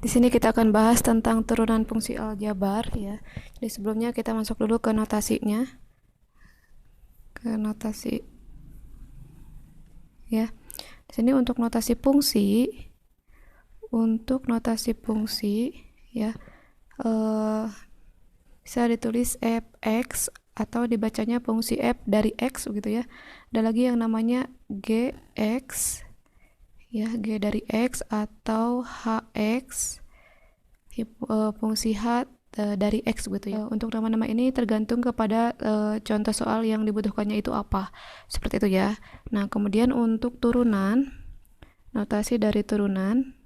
Di sini kita akan bahas tentang turunan fungsi aljabar ya. Jadi sebelumnya kita masuk dulu ke notasinya. Ke notasi ya. Di sini untuk notasi fungsi, ya bisa ditulis f(x) atau dibacanya fungsi f dari x begitu ya. Ada lagi yang namanya gx ya, g dari x atau hx, fungsi h dari x gitu ya. Untuk nama-nama ini tergantung kepada contoh soal yang dibutuhkannya itu apa, seperti itu ya. Nah, kemudian untuk turunan, notasi dari turunan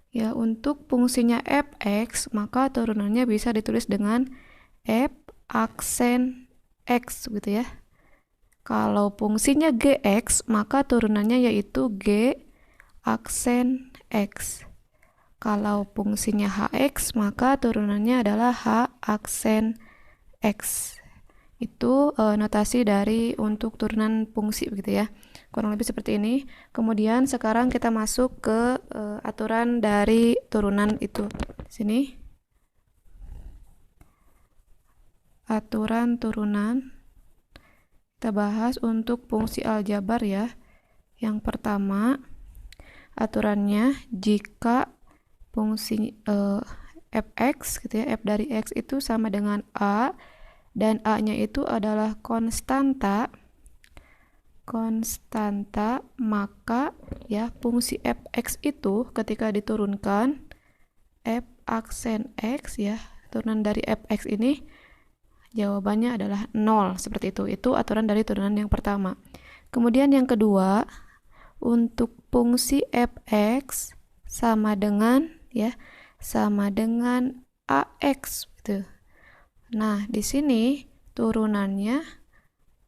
ya, untuk fungsinya fx maka turunannya bisa ditulis dengan f aksen x gitu ya. Kalau fungsinya gx maka turunannya yaitu g aksen x. Kalau fungsinya hx maka turunannya adalah h aksen x. Itu notasi dari untuk turunan fungsi begitu ya. Kurang lebih seperti ini. Kemudian sekarang kita masuk ke aturan dari turunan itu. Sini. Aturan turunan. Kita bahas untuk fungsi aljabar ya. Yang pertama, aturannya jika fungsi fx gitu ya, f dari x itu sama dengan a dan a-nya itu adalah konstanta, maka ya fungsi fx itu ketika diturunkan f aksen x ya, turunan dari fx ini jawabannya adalah 0, seperti itu. Itu aturan dari turunan yang pertama. Kemudian yang kedua, untuk fungsi fx sama dengan ya, sama dengan ax gitu. Nah, di sini turunannya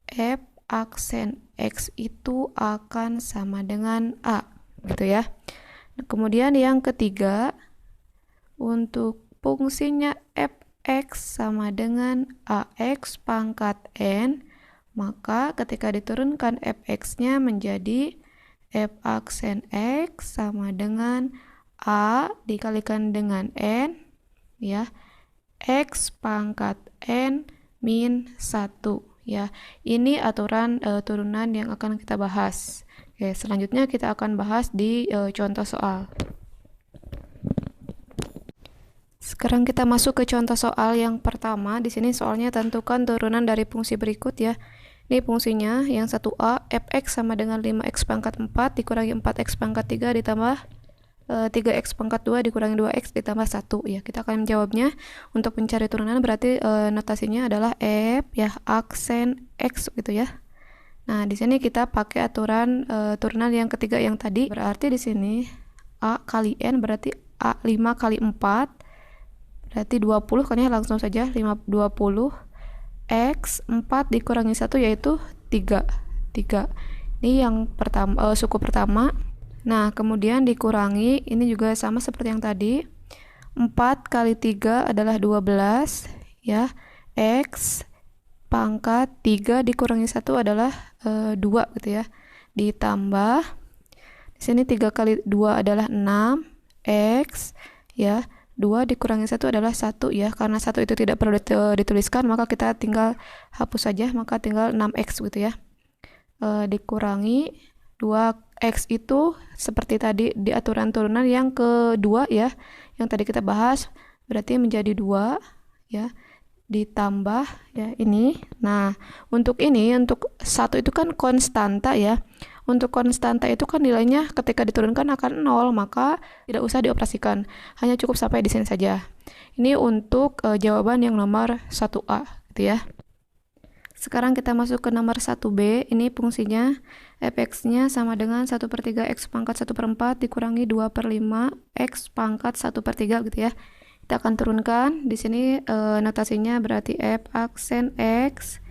f aksen x itu akan sama dengan a gitu ya. Nah, kemudian yang ketiga, untuk fungsinya fx sama dengan ax pangkat n, maka ketika diturunkan fx-nya menjadi f aksen x sama dengan a dikalikan dengan n ya, x pangkat n min 1 ya. Ini aturan turunan yang akan kita bahas. Oke, selanjutnya kita akan bahas di contoh soal. Sekarang kita masuk ke contoh soal yang pertama. Di sini soalnya tentukan turunan dari fungsi berikut ya. Ini fungsinya yang 1a, fx sama dengan 5x pangkat 4 dikurangi 4x pangkat 3 ditambah 3x pangkat 2 dikurangi 2x ditambah 1 ya. Kita akan menjawabnya. Untuk mencari turunan berarti notasinya adalah f ya aksen x gitu ya. Nah, di sini kita pakai aturan turunan yang ketiga yang tadi. Berarti di sini a kali n berarti a 5 kali 4 berarti 20 kan ya, langsung saja 20 x 4 dikurangi 1 yaitu 3. Ini yang pertama, suku pertama. Nah, kemudian dikurangi, ini juga sama seperti yang tadi. 4 kali 3 adalah 12 ya. X pangkat 3 dikurangi 1 adalah 2 gitu ya. Ditambah di sini 3 kali 2 adalah 6 x ya. 2 dikurangi 1 adalah 1 ya. Karena 1 itu tidak perlu dituliskan, maka kita tinggal hapus saja, maka tinggal 6x gitu ya. Dikurangi 2x itu seperti tadi di aturan turunan yang kedua ya, yang tadi kita bahas, berarti menjadi 2 ya, ditambah ya ini. Nah, untuk ini, untuk 1 itu kan konstanta ya. Untuk konstanta itu kan nilainya ketika diturunkan akan 0, maka tidak usah dioperasikan. Hanya cukup sampai di sini saja. Ini untuk jawaban yang nomor 1A gitu ya. Sekarang kita masuk ke nomor 1B. Ini fungsinya fx-nya sama dengan 1/3 x pangkat 1/4 dikurangi 2/5 x pangkat 1/3 gitu ya. Kita akan turunkan. Di sini notasinya berarti f aksen x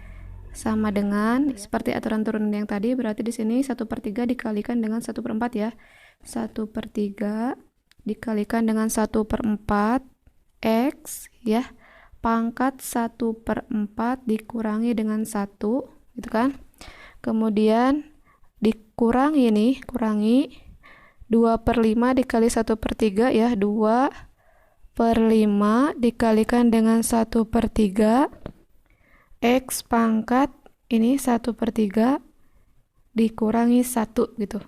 sama dengan seperti aturan turunan yang tadi, berarti di sini 1/3 dikalikan dengan 1/4 ya. 1/3 dikalikan dengan 1/4 x ya, pangkat 1/4 dikurangi dengan 1 gitu kan. Kemudian dikurangi nih, kurangi 2/5 dikali 1/3 ya, 2/5 dikalikan dengan 1/3 X pangkat ini 1/3 dikurangi 1 gitu.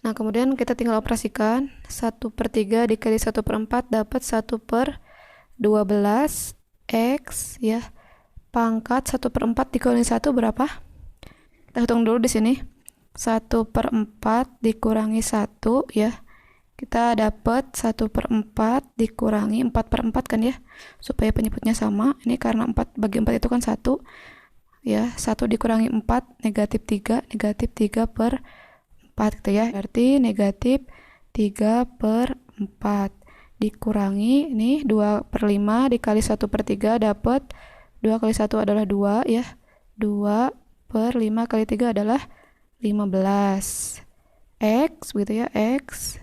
Nah, kemudian kita tinggal operasikan 1/3 dikali 1/4 dapat 1/12 X ya. Pangkat 1/4 dikurangi 1 berapa? Kita hitung dulu di sini. 1/4 dikurangi 1 ya. Kita dapat 1/4 dikurangi 4/4 kan ya. Supaya penyebutnya sama. Ini karena 4 bagi 4 itu kan 1. Ya, 1 dikurangi 4 negatif 3 gitu ya. Berarti negatif 3/4 dikurangi ini 2/5 dikali 1/3 dapat 2 kali 1 adalah 2 ya. 2/5 kali 3 adalah 15 X gitu ya. X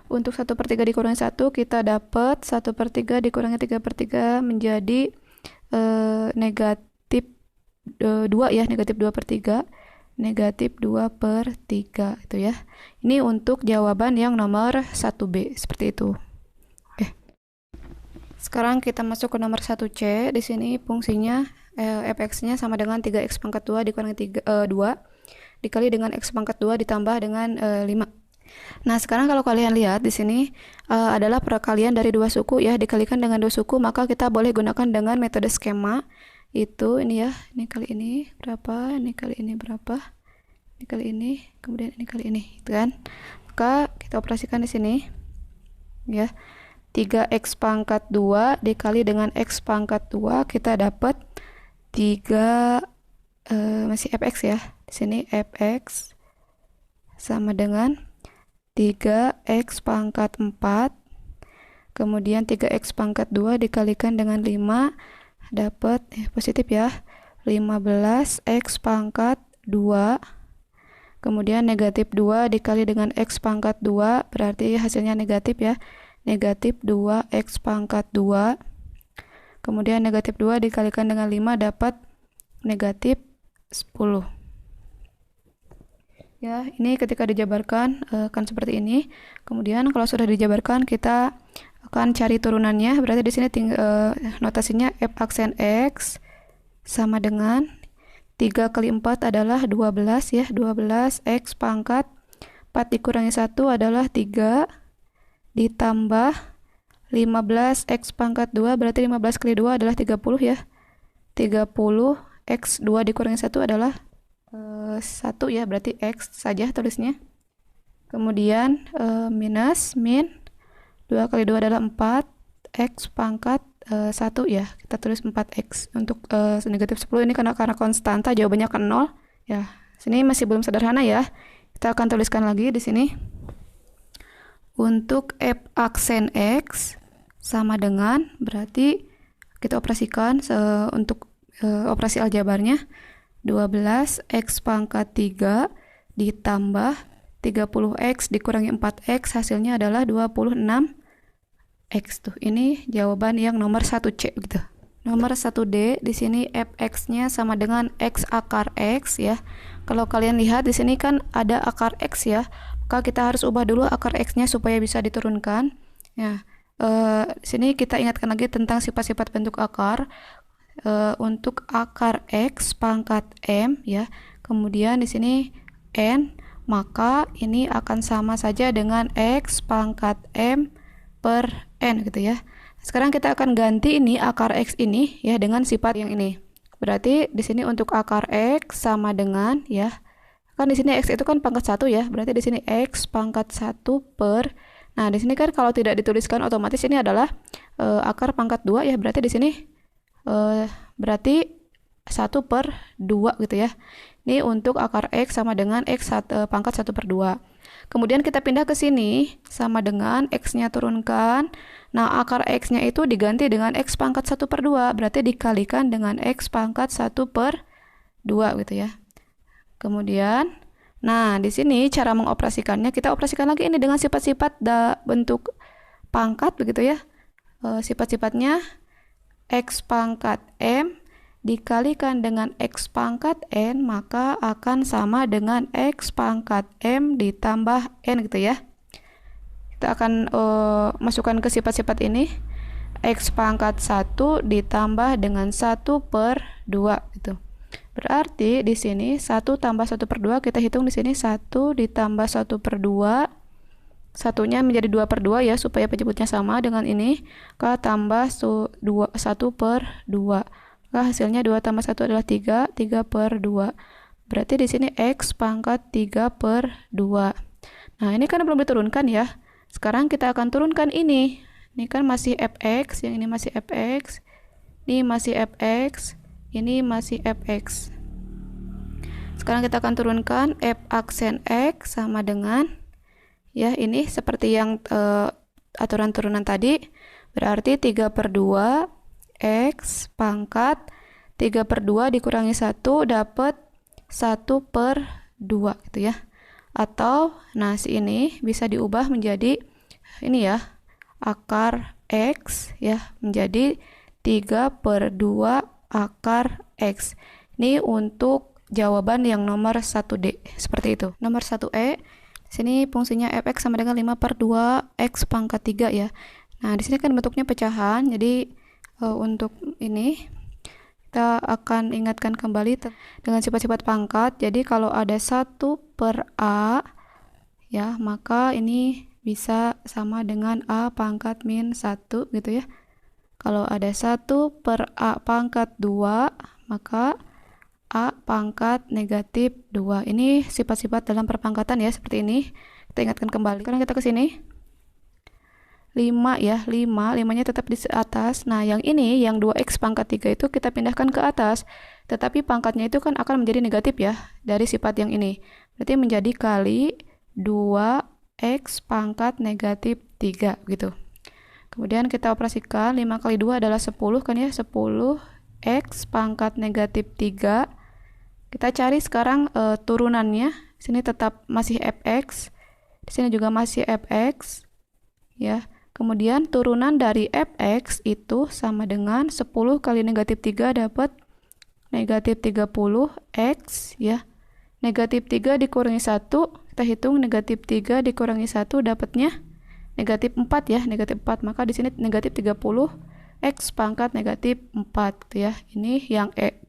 untuk 1/3 dikurangi 1 kita dapat 1/3 dikurangi 3/3 menjadi negatif 2 ya, negatif 2/3 negatif 2/3 itu ya. Ini untuk jawaban yang nomor 1B seperti itu. Oke. Sekarang kita masuk ke nomor 1C. Di sini fungsinya fx-nya sama dengan 3x pangkat 2 dikurangi 2 dikali dengan x pangkat 2 ditambah dengan 5. Nah, sekarang kalau kalian lihat di sini adalah perkalian dari dua suku ya, dikalikan dengan dua suku, maka kita boleh gunakan dengan metode skema. Itu ini ya, ini kali ini berapa, ini kali ini berapa, ini kali ini, kemudian ini kali ini, gitu kan. Maka kita operasikan di sini ya. 3x pangkat 2 dikali dengan x pangkat 2 kita dapat 3 masih fx ya. Di sini fx sama dengan 3x pangkat 4 kemudian 3x pangkat 2 dikalikan dengan 5 dapat positif ya, 15x pangkat 2 kemudian negatif 2 dikali dengan x pangkat 2 berarti hasilnya negatif ya, negatif 2x pangkat 2 kemudian negatif 2 dikalikan dengan 5 dapat negatif 10 ya. Ini ketika dijabarkan akan seperti ini. Kemudian kalau sudah dijabarkan kita akan cari turunannya. Berarti di sini notasinya f aksen x sama dengan 3 kali 4 adalah 12 ya. 12 x pangkat 4 dikurangi 1 adalah 3 ditambah 15 x pangkat 2 berarti 15 kali 2 adalah 30 ya. 30 x 2 dikurangi 1 adalah 1 ya, berarti x saja tulisnya. Kemudian minus min 2 kali 2 adalah 4 x pangkat 1 ya, kita tulis 4x. Untuk negatif 10 ini karena konstanta jawabannya akan 0 ya. Sini masih belum sederhana ya, kita akan tuliskan lagi di sini. Untuk f aksen x sama dengan, berarti kita operasikan untuk operasi aljabarnya 12 x pangkat 3 ditambah 30x dikurangi 4x hasilnya adalah 26 x tuh. Ini jawaban yang nomor 1C gitu. Nomor 1D di sini fx-nya sama dengan x akar x ya. Kalau kalian lihat di sini kan ada akar x ya. Maka kita harus ubah dulu akar x-nya supaya bisa diturunkan. Ya. Di sini kita ingatkan lagi tentang sifat-sifat bentuk akar. Untuk akar x pangkat m ya, kemudian di sini n, maka ini akan sama saja dengan x pangkat m per n gitu ya. Sekarang kita akan ganti ini akar x ini ya dengan sifat yang ini. Berarti di sini untuk akar x sama dengan ya, kan di sini x itu kan pangkat 1 ya, berarti di sini x pangkat 1 per. Nah, di sini kan kalau tidak dituliskan otomatis ini adalah akar pangkat 2 ya, berarti di sini berarti 1/2 gitu ya. Ini untuk akar x sama dengan x pangkat 1/2. Kemudian kita pindah ke sini sama dengan x-nya turunkan. Nah, akar x-nya itu diganti dengan x pangkat 1/2, berarti dikalikan dengan x pangkat 1/2 gitu ya. Kemudian, nah di sini cara mengoperasikannya kita operasikan lagi ini dengan sifat-sifat bentuk pangkat begitu ya. Sifat-sifatnya x pangkat m dikalikan dengan X pangkat N, maka akan sama dengan X pangkat M ditambah N gitu ya. Kita akan masukkan ke sifat-sifat ini. X pangkat 1 ditambah dengan 1/2 gitu. Berarti di sini 1 tambah 1/2, kita hitung di sini 1 ditambah 1/2. Satunya menjadi 2/2 ya, supaya penyebutnya sama dengan ini. K tambah 1/2. Maka hasilnya 2 tambah 1 adalah 3, 3/2. Berarti di sini X pangkat 3/2. Nah, ini kan belum diturunkan ya. Sekarang kita akan turunkan ini. Ini kan masih fx, yang ini masih fx, ini masih fx, ini masih fx. Sekarang kita akan turunkan f aksen x sama dengan, ya ini seperti yang aturan turunan tadi, berarti 3/2 x pangkat 3/2 dikurangi 1 dapat 1/2 gitu ya. Atau nah si ini bisa diubah menjadi ini ya, akar X ya, menjadi 3/2 akar X. Ini untuk jawaban yang nomor 1D, seperti itu. Nomor 1E, sini fungsinya fx sama dengan 5/2 X pangkat 3 ya. Nah, di sini kan bentuknya pecahan, jadi untuk ini kita akan ingatkan kembali dengan sifat-sifat pangkat. Jadi kalau ada 1/A ya, maka ini bisa sama dengan A pangkat min 1 gitu ya. Kalau ada 1/A pangkat 2, maka A pangkat negatif 2. Ini sifat-sifat dalam perpangkatan ya, seperti ini. Kita ingatkan kembali. Sekarang kita ke sini. 5 ya, 5-nya tetap di atas. Nah, yang ini, yang 2x pangkat 3 itu kita pindahkan ke atas. Tetapi pangkatnya itu kan akan menjadi negatif ya, dari sifat yang ini. Berarti menjadi kali 2x pangkat negatif 3 gitu. Kemudian kita operasikan, 5 kali 2 adalah 10 kan ya, 10x pangkat negatif 3. Kita cari sekarang turunannya. Sini tetap masih fx, di sini juga masih fx ya. Kemudian turunan dari fx itu sama dengan 10 kali negatif 3 dapat negatif 30x ya. Negatif 3 dikurangi 1, kita hitung negatif 3 dikurangi 1 dapatnya negatif 4 ya, negatif 4. Maka di sini negatif 30 x pangkat negatif 4 gitu ya. Ini yang E.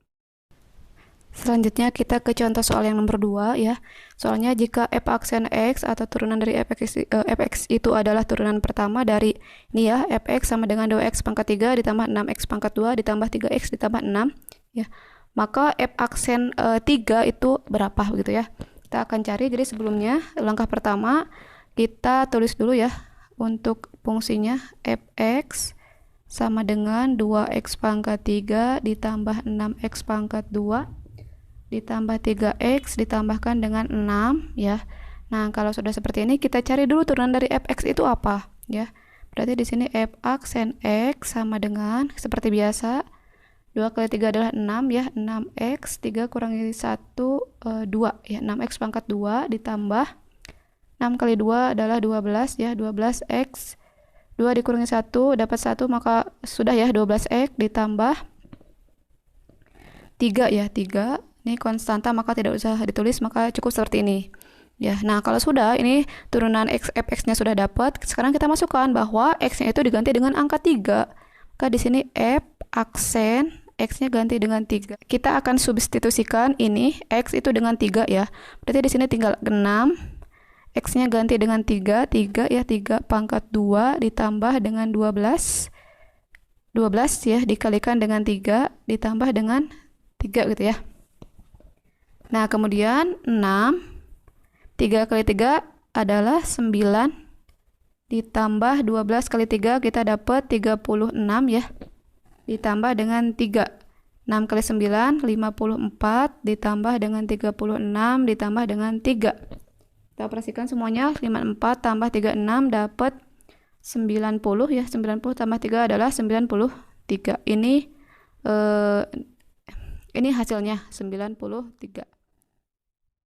Selanjutnya kita ke contoh soal yang nomor 2 ya. Soalnya jika f aksen x atau turunan dari fx itu adalah turunan pertama dari ini ya, fx sama dengan 2x pangkat 3 ditambah 6x pangkat 2 ditambah 3x ditambah 6 ya. Maka f aksen 3 itu berapa begitu ya. Kita akan cari. Jadi sebelumnya langkah pertama kita tulis dulu ya, untuk fungsinya fx sama dengan 2x pangkat 3 ditambah 6x pangkat 2 ditambah 3x ditambahkan dengan 6 ya. Nah, kalau sudah seperti ini kita cari dulu turunan dari fx itu apa ya. Berarti di sini f aksen x sama dengan seperti biasa 2 kali 3 adalah 6 ya, 6x, 3 kurangi 1 2 ya, 6x pangkat 2 ditambah 6 kali 2 adalah 12 ya, 12x, 2 dikurangi 1 dapat 1, maka sudah ya 12x ditambah 3 ya, 3 ini konstanta maka tidak usah ditulis, maka cukup seperti ini ya. Nah, kalau sudah ini turunan fx nya sudah dapat, sekarang kita masukkan bahwa x nya itu diganti dengan angka 3. Maka di sini f aksen x nya ganti dengan 3. Kita akan substitusikan ini x itu dengan 3 ya. Berarti di sini tinggal 6. X nya ganti dengan 3 ya, 3 pangkat 2 ditambah dengan 12 ya, dikalikan dengan 3 ditambah dengan 3 gitu ya. Nah, kemudian 6, 3 kali 3 adalah 9 ditambah 12 kali 3 kita dapat 36 ya, ditambah dengan 3. 6 kali 9 54 ditambah dengan 36 ditambah dengan 3. Kita operasikan semuanya, 54 tambah 36 dapat 90 ya, 90 tambah 3 adalah 93. Ini hasilnya 93.